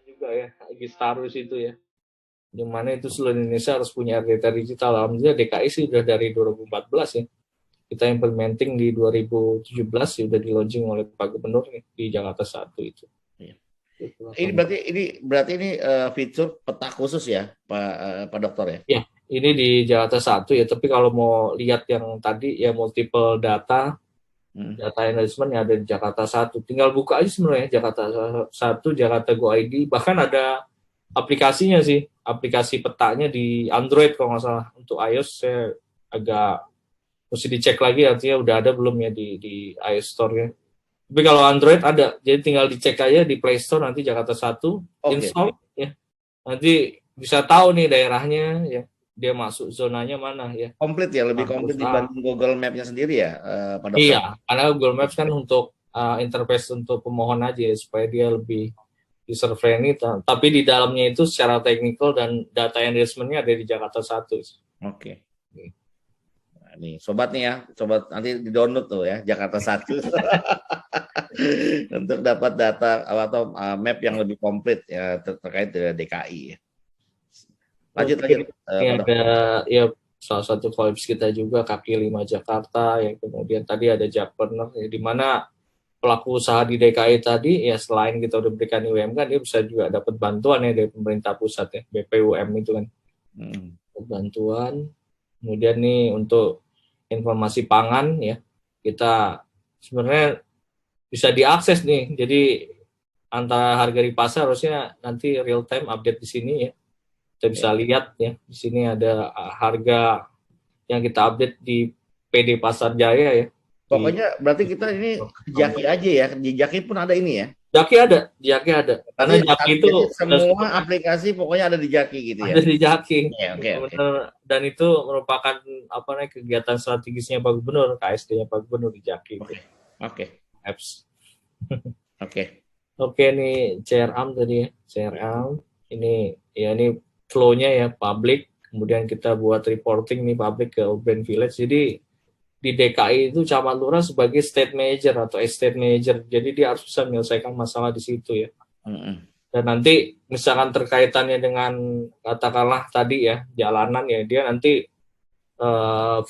juga ya, Agistarus itu ya. Di mana itu seluruh Indonesia harus punya RDT digital. Alhamdulillah DKI sih udah dari 2014 ya. Kita implementing di 2017 ya, udah di launching oleh Pak Gubernur nih, di Jakarta 1 itu. Iya. Ini berarti fitur peta khusus ya, Pak Dokter ya? Ya, ini di Jakarta 1 ya, tapi kalau mau lihat yang tadi ya multiple data, data enrichment yang ada di Jakarta 1, tinggal buka aja sebenarnya Jakarta 1, Jakarta Go ID, bahkan ada aplikasinya sih, aplikasi petanya di Android kalau nggak salah. Untuk iOS saya agak mesti dicek lagi, artinya udah ada belum ya di iOS Store-nya. Tapi kalau Android ada, jadi tinggal dicek aja di Play Store nanti Jakarta 1, install ya. Nanti bisa tahu nih daerahnya ya, dia masuk zonanya mana ya. Komplit ya, lebih komplit dibanding Google Map-nya sendiri ya, Pak Dokter? Iya, karena Google Maps kan untuk interface untuk pemohon aja ya, supaya dia lebih user friendly, tapi di dalamnya itu secara teknikal dan data enrichment-nya ada di Jakarta 1. Oke. Nah, nih, sobat nih ya, sobat nanti di-download tuh ya, Jakarta 1. Untuk dapat data atau map yang lebih komplit ya terkait dengan DKI ya. Lanjut. Ini ada ya salah satu kolaps kita juga Kaki Lima Jakarta, yang kemudian tadi ada Jakpreneur ya, di mana pelaku usaha di DKI tadi ya, selain kita udah berikan UMK, dia bisa juga dapat bantuan ya dari pemerintah pusat ya, BPUM itu kan. Bantuan. Kemudian nih untuk informasi pangan ya, kita sebenarnya bisa diakses nih. Jadi antara harga di pasar harusnya nanti real time update di sini ya. Kita bisa lihat ya, di sini ada harga yang kita update di PD Pasar Jaya ya. Pokoknya berarti kita ini Jaki aja ya, di Jaki pun ada ini ya? Jaki ada. Karena Jaki itu semua aplikasi pokoknya ada di Jaki gitu ya? Ada di Jaki. Oke. Dan itu merupakan kegiatan strategisnya Pak Gubernur, KSD-nya Pak Gubernur di Jaki. Oke. Apps. Oke, nih CRM tadi ya. CRM ini flow-nya ya, public, kemudian kita buat reporting nih public ke urban village. Jadi di DKI itu camat lurah sebagai state manager atau estate manager, jadi dia harus bisa menyelesaikan masalah di situ ya. Dan nanti misalkan terkaitannya dengan katakanlah tadi ya jalanan ya, dia nanti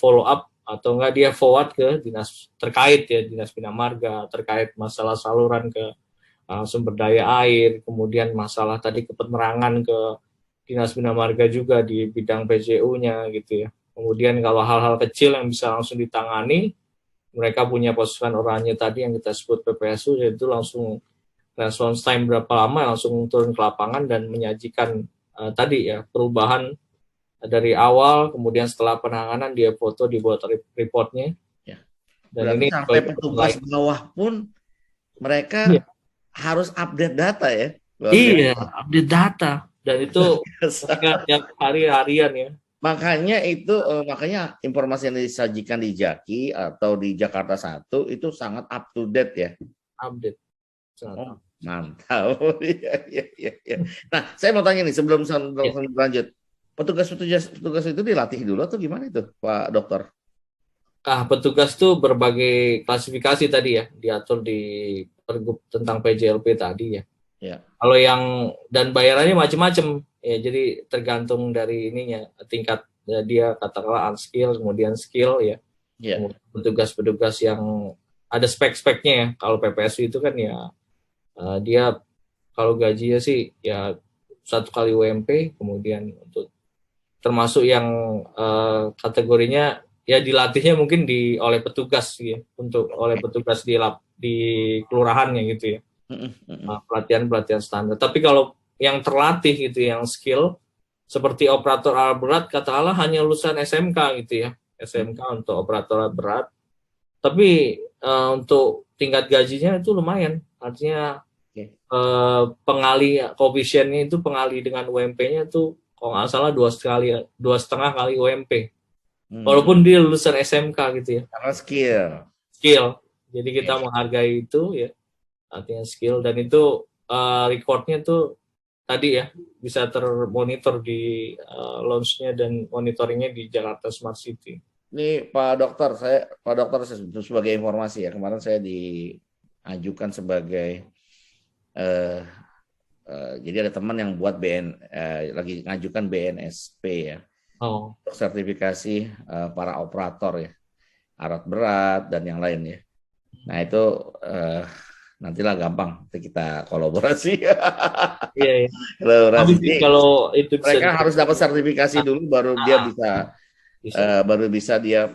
follow up atau enggak dia forward ke dinas terkait ya, dinas bina marga, terkait masalah saluran ke sumber daya air, kemudian masalah tadi kepenerangan ke Dinas Bina Marga juga di bidang PJU-nya gitu ya. Kemudian kalau hal-hal kecil yang bisa langsung ditangani, mereka punya pasukan orangnya tadi yang kita sebut PPSU, yaitu langsung response time berapa lama langsung turun ke lapangan dan menyajikan tadi ya perubahan dari awal, kemudian setelah penanganan dia foto, dibuat reportnya. Dan berarti ini sampai petugas bawah pun mereka harus update data ya? Iya, update data. Dan itu tiap harian ya. Makanya informasi yang disajikan di Jaki atau di Jakarta 1 itu sangat up to date ya? Update. Mantap. Iya. Nah, saya mau tanya nih sebelum lanjut. Petugas itu dilatih dulu atau gimana itu, Pak Dokter? Petugas tuh berbagai klasifikasi tadi ya, diatur di Pergub tentang PJLP tadi ya. Kalau yang dan bayarannya macam-macam ya, jadi tergantung dari ininya tingkat ya, dia katakanlah unskill, kemudian skill ya. Petugas-petugas yang ada spek-speknya ya. Kalau PPSU itu kan ya dia kalau gajinya sih ya 1 kali UMP, kemudian untuk termasuk yang kategorinya ya dilatihnya mungkin oleh petugas ya, oleh petugas di kelurahannya gitu ya. Pelatihan standar. Tapi kalau yang terlatih gitu, yang skill seperti operator alat berat katakanlah hanya lulusan SMK gitu ya, SMK untuk operator alat berat. Tapi untuk tingkat gajinya itu lumayan, artinya pengali koefisiennya itu pengali dengan UMP-nya tuh kalau nggak salah 2,5 kali UMP. Walaupun dia lulusan SMK gitu ya. Karena skill. Jadi kita menghargai itu ya, artinya skill, dan itu recordnya tuh tadi ya bisa termonitor di launch-nya dan monitoringnya di Jakarta Smart City. Ini Pak Dokter sebagai informasi ya, kemarin saya diajukan sebagai jadi ada teman yang buat lagi ngajukan BNSP ya, untuk sertifikasi para operator ya, alat berat dan yang lain ya. Nah itu nantilah gampang kita kolaborasi. Iya. Kolaborasi. Kalau itu mereka harus dapat sertifikasi dulu, baru dia bisa. Baru bisa dia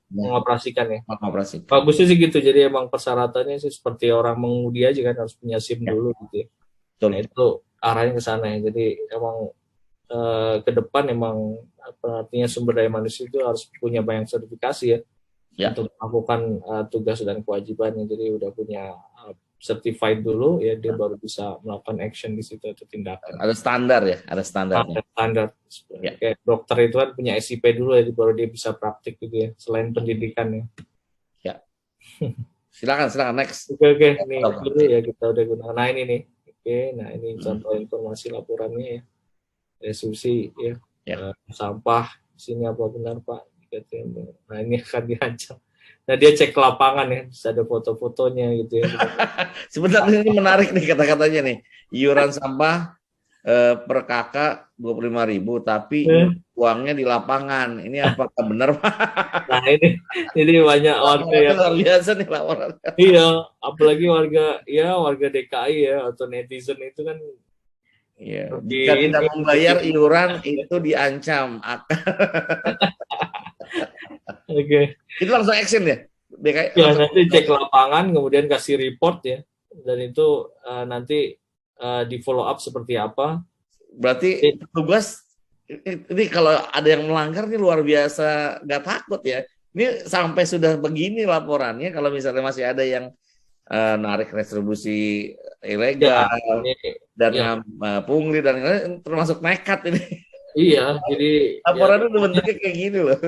mengoperasikan ya. Mengoperasikan. Bagusnya sih gitu. Jadi emang persyaratannya sih seperti orang mengemudi aja kan, harus punya SIM dulu gitu ya. Nah itu arahnya ke sana ya. Jadi emang ke depan emang artinya sumber daya manusia itu harus punya banyak sertifikasi ya. Untuk melakukan tugas dan kewajibannya. Jadi udah punya certified dulu ya, dia baru bisa melakukan action di situ atau tindakan. Ada standar ya, ada standarnya. Standar. Ya. Kayak dokter itu kan punya SIP dulu ya, baru dia bisa praktik gitu ya, selain pendidikannya. Ya. Silakan next. Oke. Nih dulu ya kita udah gunakan. Nah ini nih. Oke, nah ini contoh informasi laporannya ya. Resolusi ya. Sampah sini apa benar Pak? Nah ini akan diancam. Nah dia cek ke lapangan ya, bisa ada foto-fotonya gitu ya. Sebenarnya ini menarik nih kata-katanya nih. Iuran sampah per kakak 25.000, tapi uangnya di lapangan. Ini apakah benar Pak? Nah ini banyak warga yang luar biasa nih laporan. Iya, apalagi warga DKI ya atau netizen itu kan. Iya. Jika tidak membayar iuran itu diancam. Oke. Itu langsung action ya? DKI ya, nanti cek lapangan, kemudian kasih report ya, dan itu nanti di follow up seperti apa. Berarti petugas ini kalau ada yang melanggar ini luar biasa, nggak takut ya. Ini sampai sudah begini laporannya, kalau misalnya masih ada yang narik retribusi ilegal dan pungli dan lain-lain, termasuk nekat ini. Iya, jadi laporannya udah bentuknya kayak gini loh.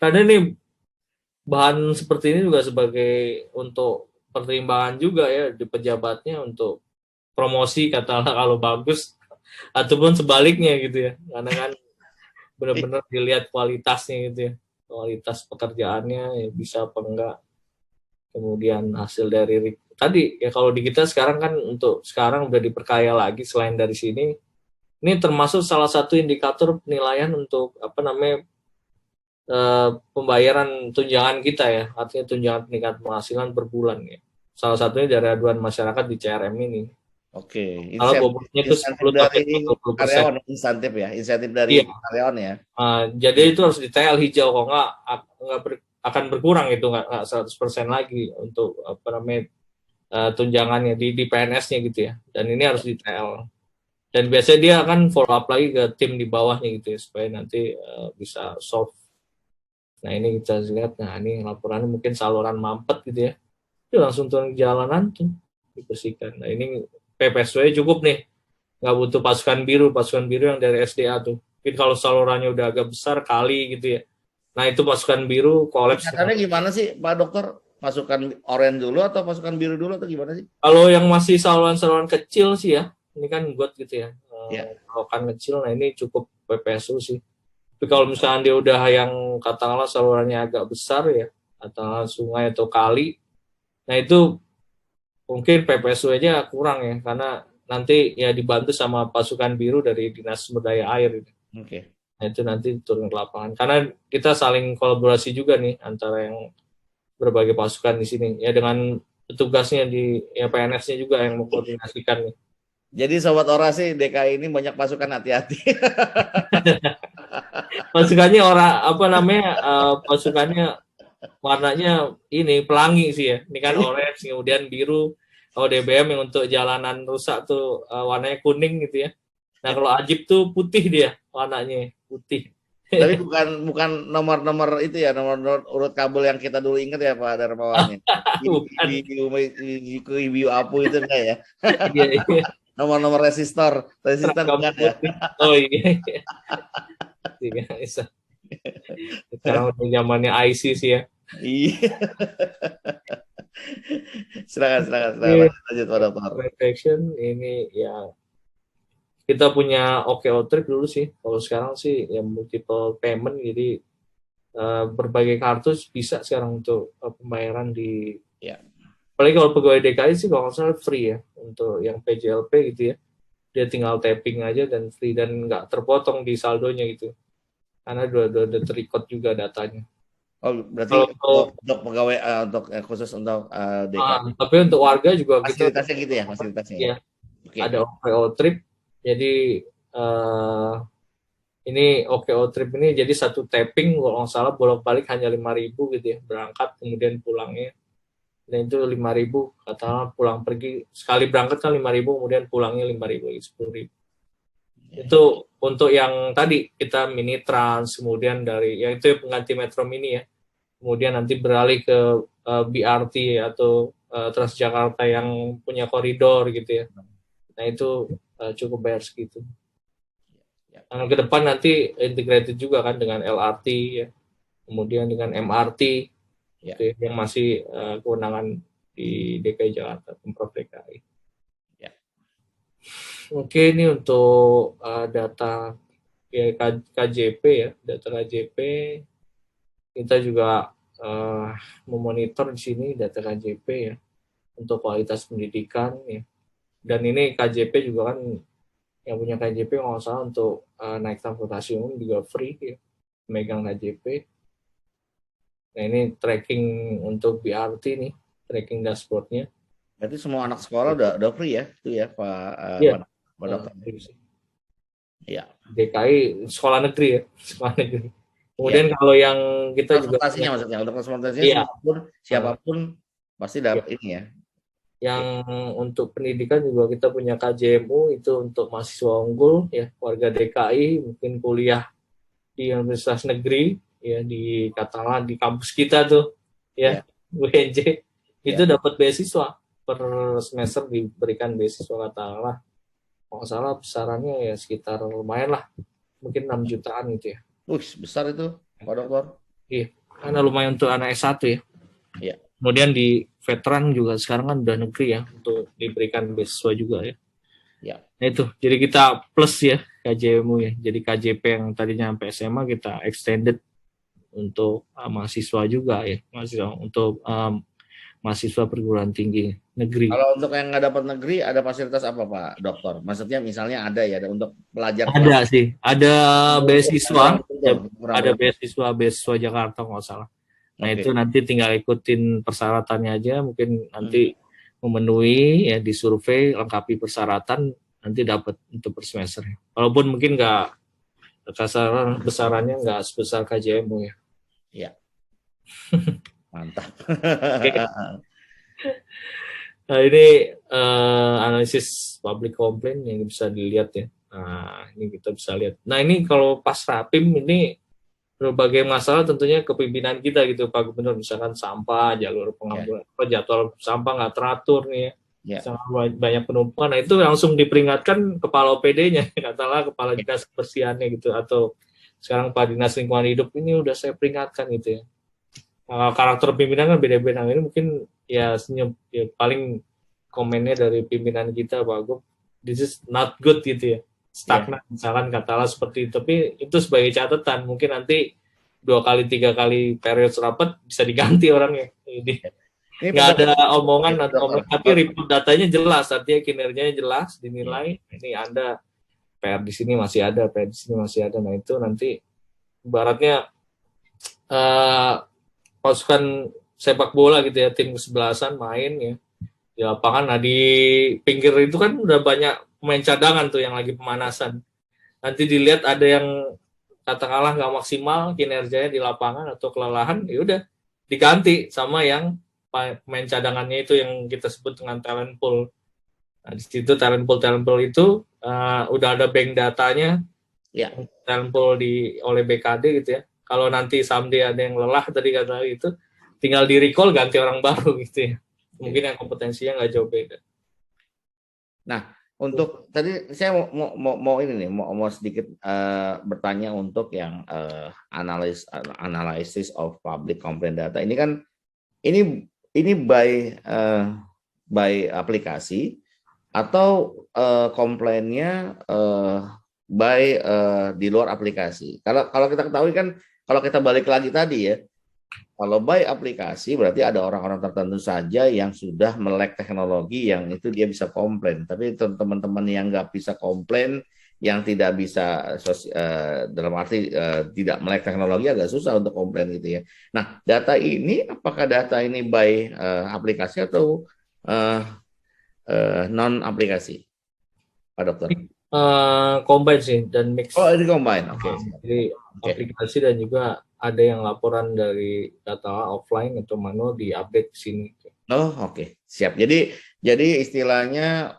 Karena nih bahan seperti ini juga sebagai untuk pertimbangan juga ya di pejabatnya untuk promosi katakanlah kalau bagus, ataupun sebaliknya gitu ya, karena kan benar-benar dilihat kualitasnya gitu ya, kualitas pekerjaannya ya bisa apa enggak, kemudian hasil dari tadi ya. Kalau di kita sekarang kan untuk sekarang udah diperkaya lagi selain dari sini, ini termasuk salah satu indikator penilaian untuk pembayaran tunjangan kita ya, artinya tunjangan peningkatan penghasilan per bulan ya. Salah satunya dari aduan masyarakat di CRM ini. Oke, kalau bobotnya itu 10 dari karyawan, insentif ya, insentif dari karyawan ya. Jadi itu harus di-TL hijau, kok nggak akan berkurang itu, nggak 100% lagi untuk tunjangannya di PNS-nya gitu ya. Dan ini harus di-TL. Dan biasanya dia akan follow up lagi ke tim di bawahnya gitu ya, supaya nanti bisa solve. Nah ini kita lihat, nah ini laporannya mungkin saluran mampet gitu ya, itu langsung turun ke jalanan tuh dibersihkan. Nah ini PPSW cukup nih, nggak butuh pasukan biru yang dari SDA tuh. Mungkin kalau salurannya udah agak besar kali gitu ya, nah itu pasukan biru kolaps. Caranya gimana sih Pak Dokter? Pasukan oranye dulu atau pasukan biru dulu atau gimana sih? Kalau yang masih saluran-saluran kecil sih ya, ini kan got gitu ya, saluran kecil, nah ini cukup PPSU sih. Tapi kalau misalnya dia udah yang katakanlah salurannya agak besar ya, katakanlah sungai atau kali, nah itu mungkin PPSU aja kurang ya, karena nanti ya dibantu sama pasukan biru dari Dinas Sumber Daya Air. Oke. Nah itu nanti turun ke lapangan, karena kita saling kolaborasi juga nih antara yang berbagai pasukan di sini ya, dengan petugasnya di PNS-nya juga yang mengkoordinasikan nih. Jadi sobat orasi DKI ini banyak pasukan, hati-hati. Pasukannya pasukannya warnanya ini pelangi sih ya. Ini kan orange, kemudian biru. Kalau DBM yang untuk jalanan rusak tuh warnanya kuning gitu ya. Nah kalau Ajib tuh putih, dia warnanya putih. Tapi bukan nomor itu ya, nomor urut kabel yang kita dulu ingat ya Pak Darmawan. Ibu Apu itu enggak ya? Iya. Nomor resistor bukan ya? Oh iya. Sekarang udah zamannya IC sih ya. Iya. Silakan. Lanjut Pak Dokter. Protection ini ya, kita punya OKO Trip dulu sih. Kalau sekarang sih ya multiple payment, jadi berbagai kartu bisa sekarang untuk pembayaran di apalagi kalau pegawai DKI sih kalau nggak salah free ya untuk yang PJLP gitu ya, dia tinggal tapping aja dan free dan nggak terpotong di saldonya gitu karena udah terrecord juga datanya. Oh, berarti Kalau untuk pegawai untuk khusus untuk DKI. tapi untuk warga juga kita Fasilitasnya gitu ya, fasilitasnya ya. ya Oke. ada OKO trip, jadi ini OKO trip ini jadi satu tapping kalau nggak salah bolak-balik hanya 5.000 gitu ya, berangkat kemudian pulangnya. Dan itu 5.000 katakanlah pulang pergi sekali berangkat kan 5.000 kemudian pulangnya 5.000 lagi 10.000. Itu untuk yang tadi kita mini trans kemudian dari yang itu pengganti Metro Mini ya. Kemudian nanti beralih ke BRT atau Transjakarta yang punya koridor gitu ya. Nah itu cukup bayar segitu. Nah, ke depan nanti integrated juga kan dengan LRT ya, kemudian dengan MRT ya. Itu yang masih kewenangan di DKI Jakarta, Pemprov DKI. Ya. Oke, ini untuk data ya, KJP ya, data KJP kita juga memonitor di sini data KJP ya untuk kualitas pendidikan ya. Dan ini KJP juga kan yang punya KJP nggak salah untuk naik transportasi umum juga free ya, megang KJP. Nah ini tracking untuk BRT nih, tracking dashboardnya. Berarti semua anak sekolah udah free ya, itu ya Pak Dokter. Iya. DKI sekolah negeri ya, sekolah negeri. Kemudian kalau yang kita juga maksudnya untuk transportasinya siapapun pasti dapat ini ya. Yang untuk pendidikan juga kita punya KJMU itu untuk mahasiswa unggul ya, warga DKI mungkin kuliah di universitas negeri ya di katakanlah di kampus kita tuh ya, UNJ itu dapat beasiswa per semester, diberikan beasiswa katakanlah kalau salah besarannya ya sekitar lumayan lah, mungkin 6 jutaan gitu ya. Besar itu Pak Dokter. Iya, karena lumayan untuk anak S1 ya. Iya. Kemudian di veteran juga sekarang kan udah negeri ya untuk diberikan beasiswa juga ya. Ya. Nah itu, jadi kita plus ya KJMU ya. Jadi KJP yang tadinya sampai SMA kita extended untuk mahasiswa juga ya, mahasiswa untuk mahasiswa perguruan tinggi negeri. Kalau untuk yang nggak dapat negeri ada fasilitas apa Pak Dokter? Maksudnya misalnya ada ya untuk pelajar. Ada sih, ada beasiswa, ada beasiswa Jakarta nggak salah. Nah itu nanti tinggal ikutin persyaratannya aja, mungkin nanti memenuhi ya di survei lengkapi persyaratan nanti dapat untuk per semester. Walaupun mungkin nggak besarannya nggak sebesar KJMU ya. Iya. Mantap. Nah ini analisis public complaint yang bisa dilihat ya. Nah ini kita bisa lihat. Nah ini kalau pas rapim ini berbagai masalah tentunya kepemimpinan kita gitu Pak Gubernur, misalkan sampah, jalur pengambilan, jadwal sampah nggak teratur nih ya. Banyak penumpukan, nah itu langsung diperingatkan kepala OPD-nya, katakanlah kepala dinas kebersihannya gitu, atau sekarang Pak Dinas Lingkungan Hidup ini udah saya peringatkan gitu ya. Karakter pimpinan kan beda-beda, ini mungkin ya paling komennya dari pimpinan kita Pak Gub, this is not good gitu ya. Stagnan misalkan katalah seperti itu, tapi itu sebagai catatan, mungkin nanti 2 kali 3 kali periode rapat bisa diganti orangnya. Jadi nggak ada omongan tapi report datanya jelas, artinya kinerjanya jelas dinilai. Ini Anda PR di sini masih ada, PR di sini masih ada. Nah itu nanti ibaratnya pasukan sepak bola gitu ya, tim kesebelasan main ya di lapangan. Nah di pinggir itu kan udah banyak pemain cadangan tuh yang lagi pemanasan. Nanti dilihat ada yang katakanlah nggak maksimal kinerjanya di lapangan atau kelelahan, ya udah diganti sama yang pemain cadangannya itu yang kita sebut dengan talent pool. Nah, di situ talent pool itu udah ada bank datanya, talent pool oleh BKD gitu ya. Kalau nanti someday ada yang lelah tadi kata itu, tinggal di recall ganti orang baru gitu ya. Mungkin yang kompetensinya nggak jauh beda. Nah, untuk tadi saya mau ini nih, mau sedikit bertanya untuk yang analysis of public complaint data. Ini kan ini by aplikasi atau komplainnya by di luar aplikasi. Kalau kita ketahui kan, kalau kita balik lagi tadi ya, Kalau by aplikasi berarti ada orang-orang tertentu saja yang sudah melek teknologi yang itu dia bisa komplain. Tapi teman-teman yang nggak bisa komplain, yang tidak bisa dalam arti tidak melek teknologi agak susah untuk komplain gitu ya. Nah, data ini apakah data ini by aplikasi atau uh, non aplikasi, Pak Dokter? Combine sih dan mix. Oh, ini combine. Oke. Okay. Jadi aplikasi dan juga ada yang laporan dari data offline atau manual di update sini. Oh, oke. Siap. Jadi istilahnya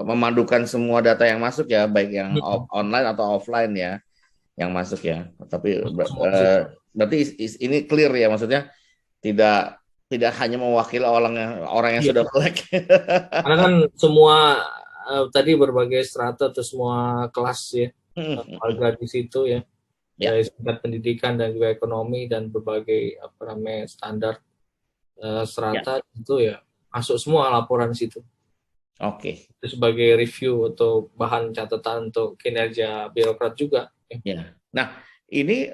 memadukan semua data yang masuk ya, baik yang online atau offline ya, yang masuk ya. Tapi berarti ini clear ya, maksudnya tidak hanya mewakili orang yang sudah melek. Karena kan semua tadi berbagai strata atau semua kelas ya, warga di situ ya. Dari tingkat pendidikan dan juga ekonomi dan berbagai standar strata itu ya masuk semua laporan situ. Oke. Itu sebagai review atau bahan catatan untuk kinerja birokrat juga. Ya. Nah, ini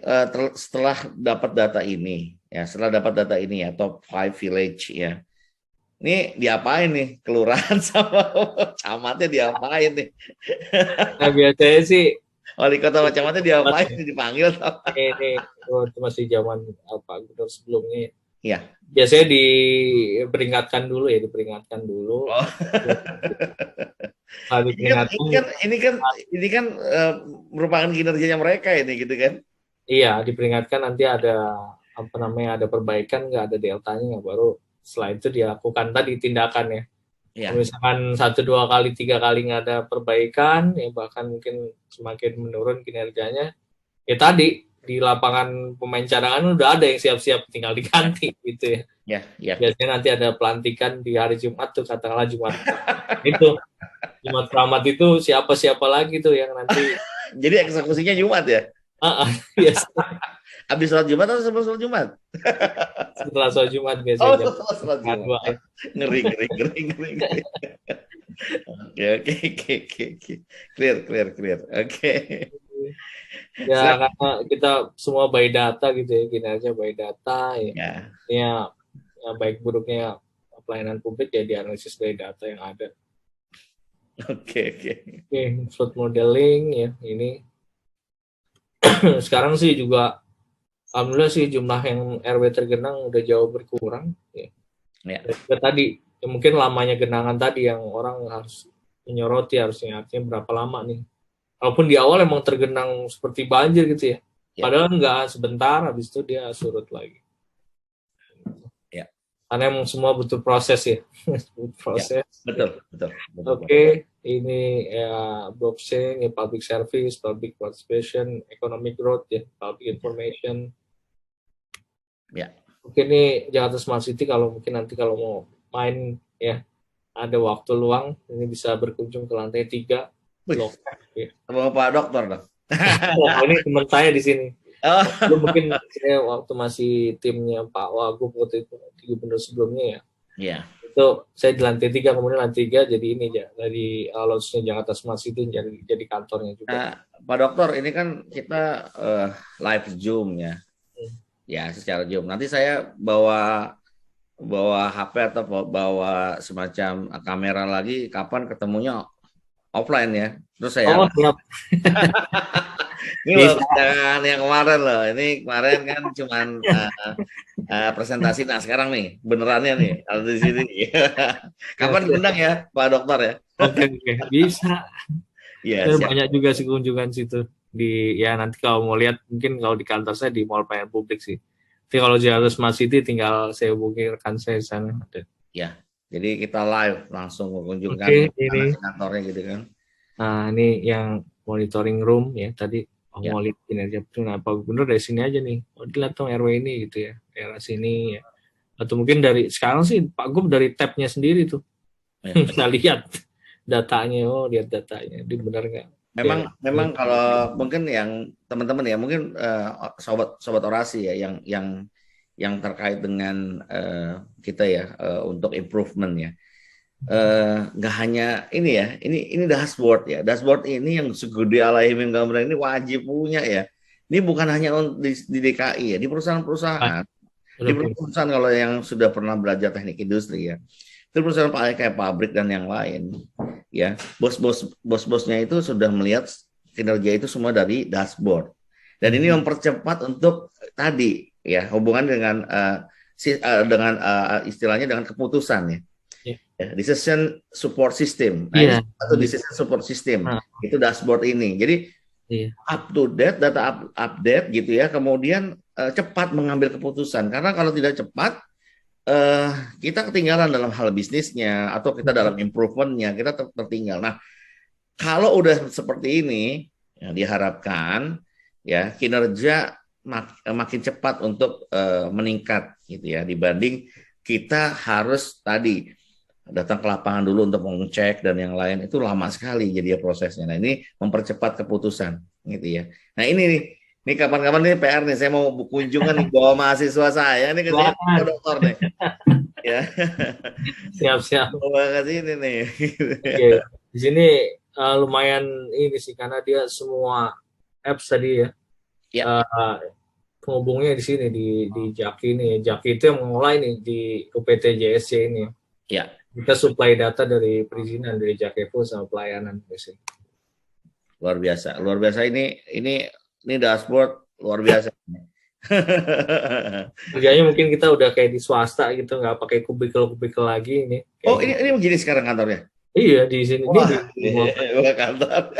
setelah dapat data ini ya, top 5 village ya. Ini diapain nih kelurahan sama camatnya diapain nih? Nah, biasanya sih wali kota sama camatnya diapain nih, dipanggil sama? Ini itu masih zaman Pak Gubernur sebelumnya. Iya. Biasanya diperingatkan dulu. Oh. ini kan merupakan kinerjanya mereka ini gitu kan? Iya, diperingatkan nanti ada ada perbaikan nggak, ada deltanya nggak, baru setelah itu dilakukan tadi tindakan ya. Ya. Misalkan 1, 2 kali, 3 kali nggak ada perbaikan, ya bahkan mungkin semakin menurun kinerjanya, ya tadi di lapangan pemain cadangan udah ada yang siap-siap tinggal diganti gitu ya. Ya. Biasanya nanti ada pelantikan di hari Jumat tuh, katakanlah Jumat. Itu Jumat Keramat itu siapa-siapa lagi tuh yang nanti. Jadi eksekusinya Jumat ya? Yes. Habis sholat Jumat atau sebelum sholat Jumat? Setelah sholat Jumat biasanya. Setelah Jumat. Ngeri. Oke. Clear. Oke. Ya, karena kita semua by data gitu ya, kinerja by data ya. Ya baik buruknya pelayanan publik ya dianalisis dari data yang ada. Oke. Flood modeling ya, ini sekarang sih juga alhamdulillah sih jumlah yang RW tergenang udah jauh berkurang ya. Tadi ya, mungkin lamanya genangan tadi yang orang harus menyoroti, harusnya artinya berapa lama nih. Walaupun di awal emang tergenang seperti banjir gitu ya. Padahal enggak, sebentar habis itu dia surut lagi. Ya. Karena emang semua butuh proses ya. Proses. Ya, betul. Oke. Ini ya blockchain, ya public service, public participation, economic growth, ya public information. Ya. Oke, ini Jakarta Smart City kalau mungkin nanti kalau mau main ya ada waktu luang, ini bisa berkunjung ke lantai 3 blok. Sama Pak Dokter dong. Ini teman saya di sini. Mungkin saya waktu masih timnya Pak Wagub waktu itu di gubernur sebelumnya ya. Iya. Itu saya di lantai 3, kemudian lantai 3 jadi ini ya, dari launch-nya Jakarta Smart City jadi kantornya juga. Pak Dokter, ini kan kita live Zoom ya. Ya, secara Zoom. Nanti saya bawa HP atau bawa semacam kamera lagi, kapan ketemunya offline ya. Terus saya ini loh, jangan yang kemarin loh. Ini kemarin kan cuman presentasi. Nah sekarang nih benerannya nih ada di sini. Kapan diundang ya Pak Dokter ya? Oke. Bisa. Ya, banyak juga sih kunjungan situ di ya, nanti kalau mau lihat mungkin kalau di kantor saya di Mall Pelayanan Publik sih. Tapi kalau Jakarta Smart City tinggal saya hubungi rekan saya di sana. Ya, jadi kita live langsung mengunjungkan kantornya gitu kan. Nah ini yang monitoring room ya tadi. Mau lihat kinerja Pak Gubernur dari sini aja nih. Dilihat dong RW ini gitu ya, daerah sini ya. Atau mungkin dari sekarang sih Pak Gub dari tab-nya sendiri tuh. Bisa lihat datanya, lihat datanya, ini benar nggak? Memang kalau mungkin yang teman-teman ya, mungkin sobat orasi ya, yang terkait dengan kita ya untuk improvement ya. Nggak hanya ini ya, ini dashboard ya. Dashboard ini yang segede Al-Aimim gambar ini wajib punya ya. Ini bukan hanya di DKI ya, di perusahaan-perusahaan Di perusahaan kalau yang sudah pernah belajar teknik industri ya, itu perusahaan kayak pabrik dan yang lain, ya bos-bosnya itu sudah melihat kinerja itu semua dari dashboard. Dan ini mempercepat untuk tadi ya hubungan dengan istilahnya dengan keputusan ya. Decision support system. Nah, ini satu decision support system. Itu dashboard ini. Jadi up to date, data update gitu ya. Kemudian cepat mengambil keputusan. Karena kalau tidak cepat, kita ketinggalan dalam hal bisnisnya atau kita dalam improvementnya kita tertinggal. Nah, kalau udah seperti ini, ya, diharapkan ya kinerja makin cepat untuk meningkat gitu ya dibanding kita harus tadi datang ke lapangan dulu untuk mengecek dan yang lain itu lama sekali jadi prosesnya. Nah ini mempercepat keputusan gitu ya. Nah ini kapan-kapan nih PR nih saya mau kunjungan nih bawa mahasiswa saya nih ke sini ke dokter nih. Ya. Siap-siap. Bawa ke sini nih. Oke. Di sini lumayan ini sih karena dia semua apps tadi ya. Penghubungnya di sini di Jaki ini. Jaki itu yang mengolah ini di UPT JSC ini. Ya. Kita supply data dari perizinan dari Jakevo sama pelayanan biasanya. Luar biasa ini dashboard luar biasa. Kerjanya mungkin kita udah kayak di swasta gitu, nggak pakai kubikel lagi ini. Oh ini begini sekarang kantornya? Iya di sini. Wah, di kantor.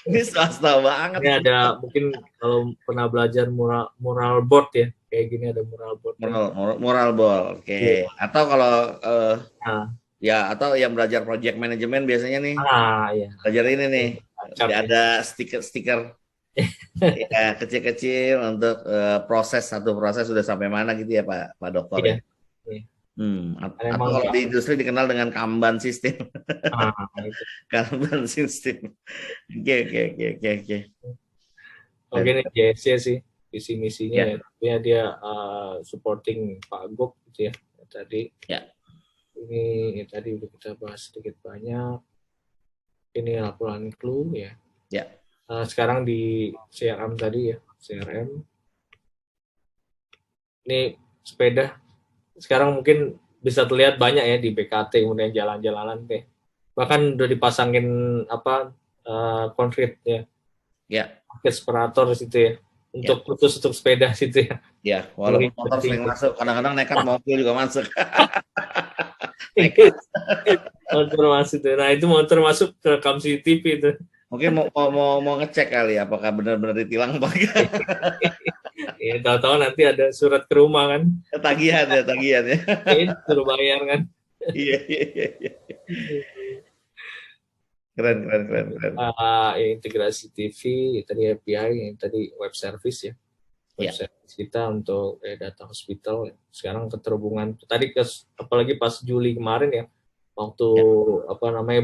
Ini swasta banget. Ini ada mungkin kalau pernah belajar mural board ya, kayak gini ada mural board. Mural board, oke. Atau kalau ya atau yang belajar project management biasanya nih. Iya. Belajar ini nih. Ada stiker ya kecil-kecil untuk satu proses sudah sampai mana gitu ya Pak Dokter. Iya. Atau kalau di industri dikenal dengan Kanban system. Kanban system. Oke. Oke nih JSC sih visi misinya ya dia supporting Pak Gop gitu ya tadi. Ya. Ini tadi udah kita bahas sedikit banyak. Ini laporan clue ya. Ya. Sekarang di CRM tadi ya, CRM. Ini sepeda. Sekarang mungkin bisa terlihat banyak ya di BKT, kemudian jalan-jalanan deh. Bahkan udah dipasangin konkret ya. Ya. Separator situ ya. Untuk khusus untuk sepeda situ ya. Ya, walaupun motor sering masuk, kadang-kadang nekat mobil juga masuk. Motor masuk tuh. Nah itu motor masuk ke rekam CCTV itu. Mungkin mau ngecek kali apakah benar-benar ditilang apa enggak. Ya tahu-tahu nanti ada surat ke rumah kan. Tagihan ya. Suruh bayar kan. Iya. Keren. Integrasi TV, tadi API, yang tadi web service ya. Web service kita untuk data hospital. Sekarang keterhubungan. Tadi apalagi pas Juli kemarin ya. Waktu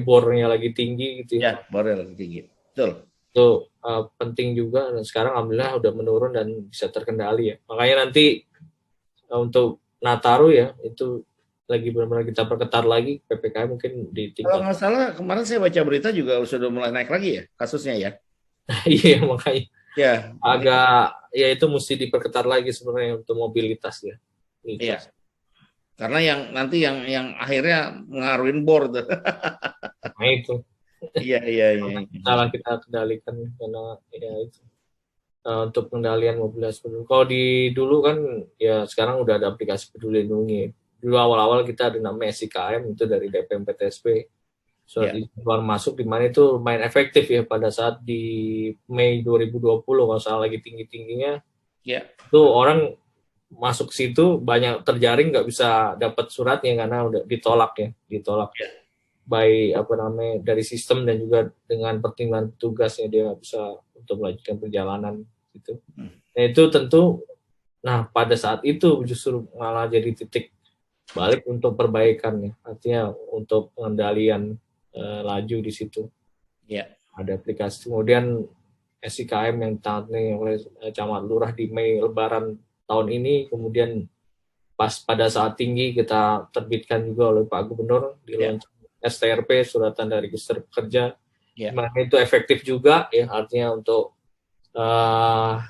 bornya lagi tinggi gitu ya. Bornya lagi tinggi. Betul. Itu penting juga dan sekarang alhamdulillah udah menurun dan bisa terkendali ya. Makanya nanti untuk Nataru ya itu lagi benar-benar kita perketat lagi PPKM mungkin di tingkat. Kalau nggak salah kemarin saya baca berita juga sudah mulai naik lagi ya kasusnya ya. Iya makanya. Ya. Agak ya itu mesti diperketat lagi sebenarnya untuk mobilitas ya. Iya. Karena yang nanti yang akhirnya ngaruhin board. Nah itu. Iya. Salah kita kendalikan karena ya itu untuk pengendalian mobilitas penduduk. Kalau dulu kan ya sekarang udah ada aplikasi Peduli Lindungi. Dulu awal-awal kita ada namanya SIKM itu dari DPM PTSP. Surat keluar masuk di mana itu lumayan efektif ya pada saat di Mei 2020 kalau salah lagi tinggi-tingginya. Ya. Itu orang masuk situ banyak terjaring nggak bisa dapat suratnya karena udah ditolak by dari sistem dan juga dengan pertimbangan petugasnya dia nggak bisa untuk melanjutkan perjalanan gitu. Nah itu tentu pada saat itu justru malah jadi titik balik untuk perbaikan ya artinya untuk pengendalian laju di situ. Ada aplikasi kemudian SIKM yang ditangani oleh camat lurah di Mei Lebaran tahun ini, kemudian pas pada saat tinggi kita terbitkan juga oleh Pak Gubernur di STRP, suratan dari register pekerja, dimana itu efektif juga ya artinya untuk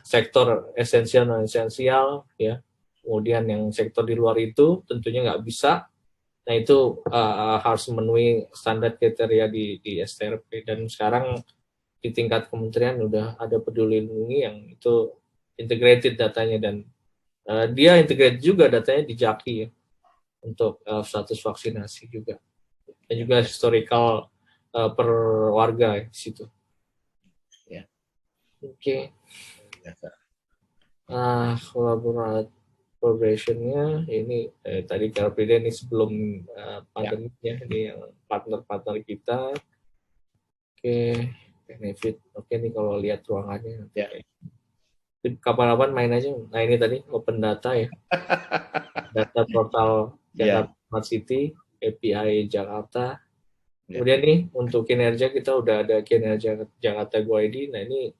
sektor esensial non esensial ya kemudian yang sektor di luar itu tentunya nggak bisa. Nah itu harus memenuhi standar kriteria di STRP, dan sekarang di tingkat kementerian udah ada Peduli Lindungi yang itu integrated datanya, dan dia integrated juga datanya di Jaki ya untuk status vaksinasi juga, dan juga historical per warga ya, di situ. Ya. Oke. Collaboration-nya ini tadi KRPD ini sebelum pandeminya, ini yang partner-partner kita. Oke, benefit. Oke nih kalau lihat ruangannya. Ya. Kapan-kapan main aja. Nah ini tadi open data ya. Data portal Jakarta Smart City, API Jakarta. Kemudian nih untuk kinerja kita udah ada kinerja Jakarta Go ID. Nah ini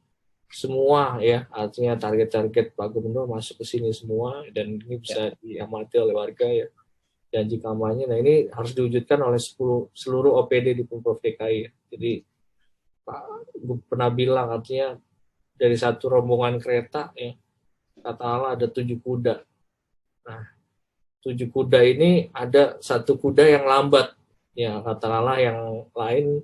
semua ya, artinya target-target Pak Gubernur masuk ke sini semua, dan ini bisa diamati oleh warga ya. Janji kampanye. Nah ini harus diwujudkan oleh seluruh OPD di Pemprov DKI ya. Jadi Pak pernah bilang, artinya dari satu rombongan kereta ya, katakanlah ada 7 kuda. Nah 7 kuda ini ada 1 kuda yang lambat ya, katakanlah yang lain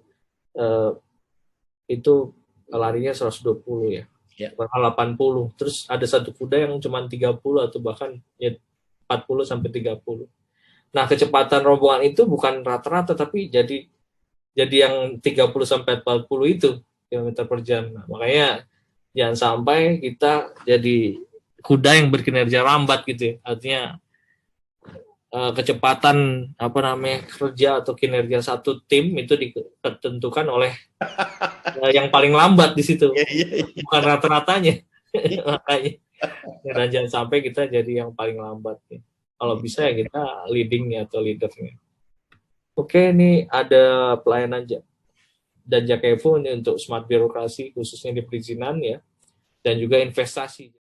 itu larinya 120 ya, bahkan 80. Terus ada 1 kuda yang cuma 30 atau bahkan ya 40 sampai 30. Nah, kecepatan rombongan itu bukan rata-rata, tapi jadi yang 30 sampai 40 itu kilometer per jam. Nah, makanya jangan sampai kita jadi kuda yang berkinerja lambat gitu ya. Artinya kecepatan kerja atau kinerja satu tim itu ditentukan oleh yang paling lambat di situ, bukan rata-ratanya. Makanya dan jangan sampai kita jadi yang paling lambat ya. Kalau bisa ya kita leadingnya atau leadernya. Oke, ini ada pelayanan dan Jakevo ini untuk smart birokrasi khususnya di perizinan ya, dan juga investasi.